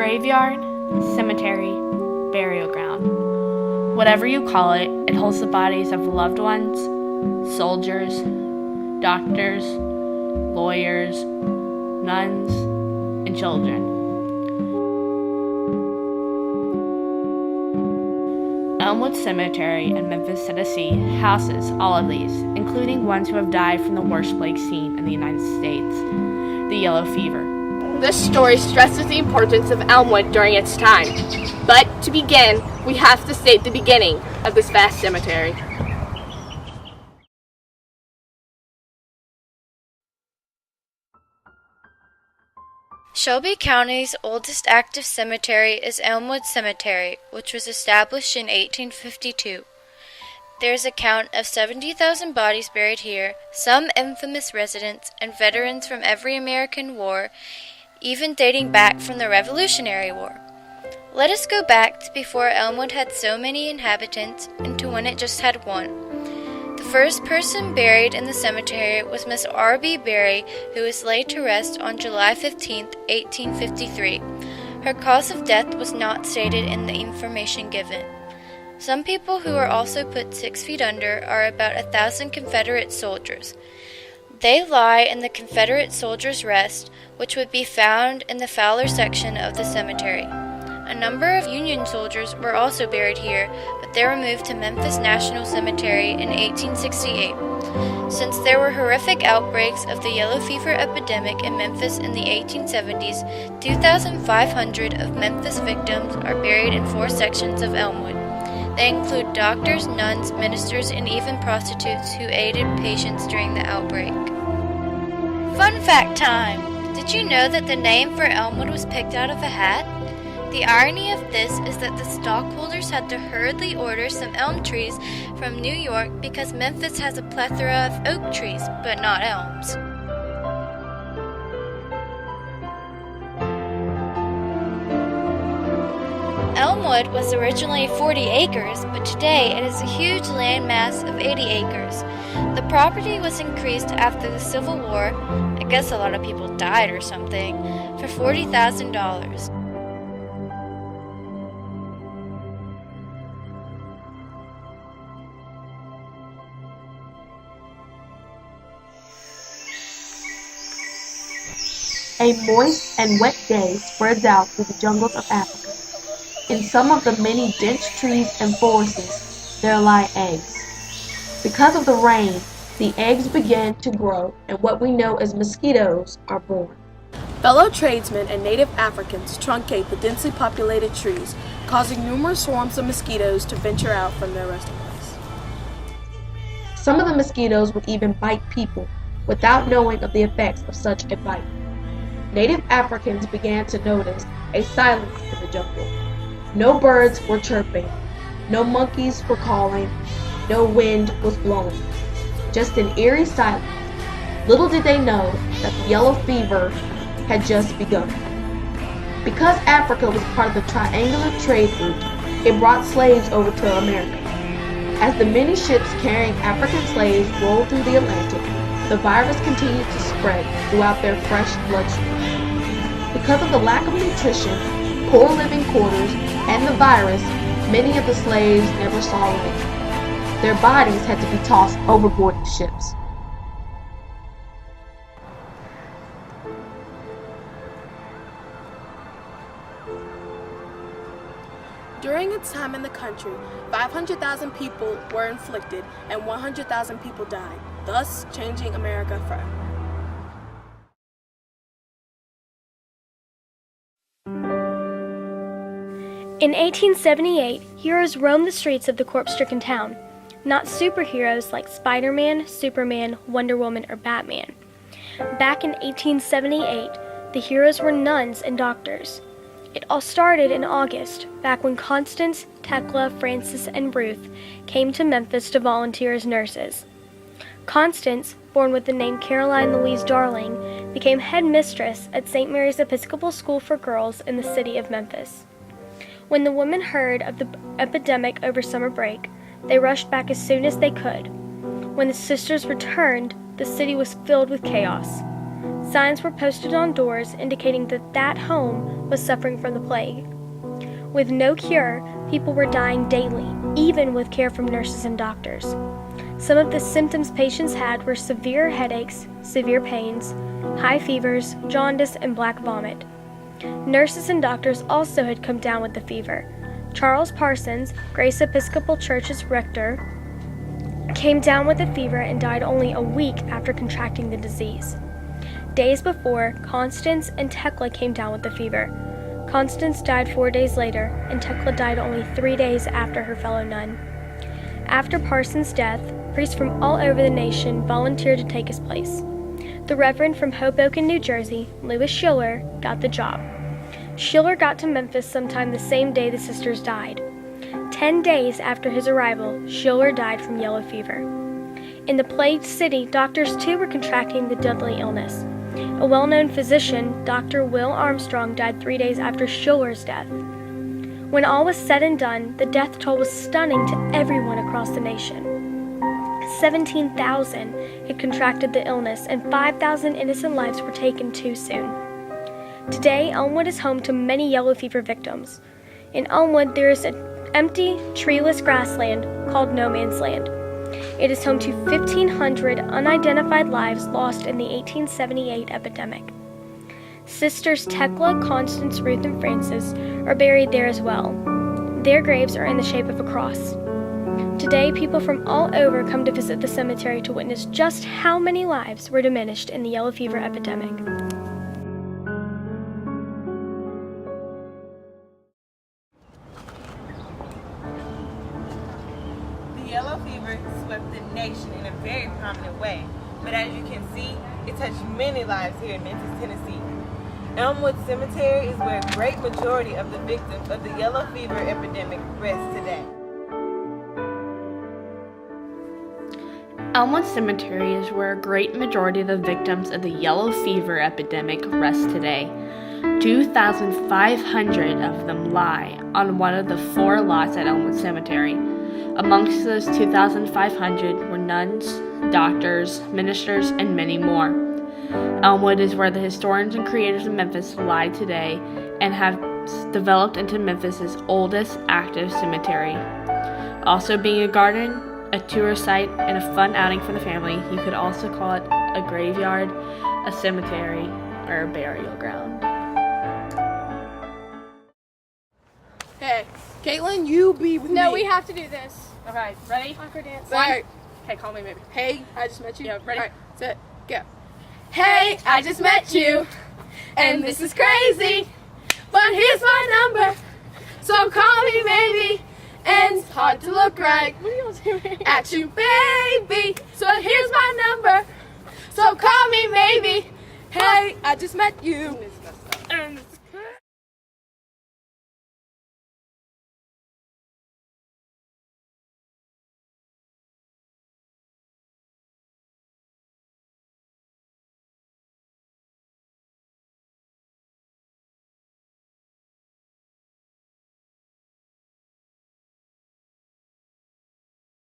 Graveyard, cemetery, burial ground. Whatever you call it, it holds the bodies of loved ones, soldiers, doctors, lawyers, nuns, and children. Elmwood Cemetery in Memphis, Tennessee houses all of these, including ones who have died from the worst plague seen in the United States, the yellow fever. This story stresses the importance of Elmwood during its time. But to begin, we have to state the beginning of this vast cemetery. Shelby County's oldest active cemetery is Elmwood Cemetery, which was established in 1852. There is a count of 70,000 bodies buried here, some infamous residents and veterans from every American war, even dating back from the Revolutionary War. Let us go back to before Elmwood had so many inhabitants and to when it just had one. The first person buried in the cemetery was Miss R.B. Berry, who was laid to rest on July 15, 1853. Her cause of death was not stated in the information given. Some people who are also put 6 feet under are about 1,000 Confederate soldiers. They lie in the Confederate Soldiers' Rest, which would be found in the Fowler section of the cemetery. A number of Union soldiers were also buried here, but they were moved to Memphis National Cemetery in 1868. Since there were horrific outbreaks of the yellow fever epidemic in Memphis in the 1870s, 2,500 of Memphis victims are buried in 4 sections of Elmwood. They include doctors, nuns, ministers, and even prostitutes who aided patients during the outbreak. Fun fact time! Did you know that the name for Elmwood was picked out of a hat? The irony of this is that the stockholders had to hurriedly order some elm trees from New York because Memphis has a plethora of oak trees, but not elms. Elmwood was originally 40 acres, but today it is a huge landmass of 80 acres. The property was increased after the Civil War, I guess a lot of people died or something, for $40,000. A moist and wet day spreads out through the jungles of Africa. In some of the many dense trees and forests, there lie eggs. Because of the rain, the eggs begin to grow, and what we know as mosquitoes are born. Fellow tradesmen and native Africans truncate the densely populated trees, causing numerous swarms of mosquitoes to venture out from their resting place. Some of the mosquitoes would even bite people without knowing of the effects of such a bite. Native Africans began to notice a silence in the jungle. No birds were chirping, no monkeys were calling, no wind was blowing. Just an eerie silence. Little did they know that the yellow fever had just begun. Because Africa was part of the triangular trade route, it brought slaves over to America. As the many ships carrying African slaves rolled through the Atlantic, the virus continued to spread throughout their fresh bloodstream. Because of the lack of nutrition, poor living quarters, and the virus, many of the slaves never saw land. Their bodies had to be tossed overboard the ships. During its time in the country, 500,000 people were inflicted and 100,000 people died, thus changing America forever. In 1878, heroes roamed the streets of the corpse-stricken town. Not superheroes like Spider-Man, Superman, Wonder Woman, or Batman. Back in 1878, the heroes were nuns and doctors. It all started in August, back when Constance, Tekla, Frances, and Ruth came to Memphis to volunteer as nurses. Constance, born with the name Caroline Louise Darling, became head mistress at St. Mary's Episcopal School for Girls in the city of Memphis. When the women heard of the epidemic over summer break, they rushed back as soon as they could. When the sisters returned, the city was filled with chaos. Signs were posted on doors indicating that that home was suffering from the plague. With no cure, people were dying daily, even with care from nurses and doctors. Some of the symptoms patients had were severe headaches, severe pains, high fevers, jaundice, and black vomit. Nurses and doctors also had come down with the fever. Charles Parsons, Grace Episcopal Church's rector, came down with the fever and died only a week after contracting the disease. Days before, Constance and Tekla came down with the fever. Constance died 4 days later, and Tekla died only 3 days after her fellow nun. After Parsons' death, priests from all over the nation volunteered to take his place. The Reverend from Hoboken, New Jersey, Louis Schiller, got the job. Schiller got to Memphis sometime the same day the sisters died. 10 days after his arrival, Schiller died from yellow fever. In the plagued city, doctors too were contracting the deadly illness. A well-known physician, Dr. Will Armstrong, died 3 days after Schiller's death. When all was said and done, the death toll was stunning to everyone across the nation. 17,000 had contracted the illness, and 5,000 innocent lives were taken too soon. Today, Elmwood is home to many yellow fever victims. In Elmwood, there is an empty, treeless grassland called No Man's Land. It is home to 1,500 unidentified lives lost in the 1878 epidemic. Sisters Tekla, Constance, Ruth, and Frances are buried there as well. Their graves are in the shape of a cross. Today, people from all over come to visit the cemetery to witness just how many lives were diminished in the yellow fever epidemic. The yellow fever swept the nation in a very prominent way, but as you can see, it touched many lives here in Memphis, Tennessee. Elmwood Cemetery is where a great majority of the victims of the yellow fever epidemic rest today. Elmwood Cemetery is where a great majority of the victims of the yellow fever epidemic rest today. 2,500 of them lie on one of the 4 lots at Elmwood Cemetery. Amongst those 2,500 were nuns, doctors, ministers, and many more. Elmwood is where the historians and creators of Memphis lie today and have developed into Memphis's oldest active cemetery. Also being a garden, a tourist site, and a fun outing for the family, you could also call it a graveyard, a cemetery, or a burial ground. Hey, Caitlin, you be with me. No, we have to do this. Okay, ready? Awkward dance. Alright. Hey, call me maybe. Hey, I just met you. Yeah, ready? Alright, set, go. Hey, I just met you, and this is crazy, but here's my number, so call me maybe, and it's hard to look right at you, baby, so here's my number, so call me maybe. Hey, I just met you, and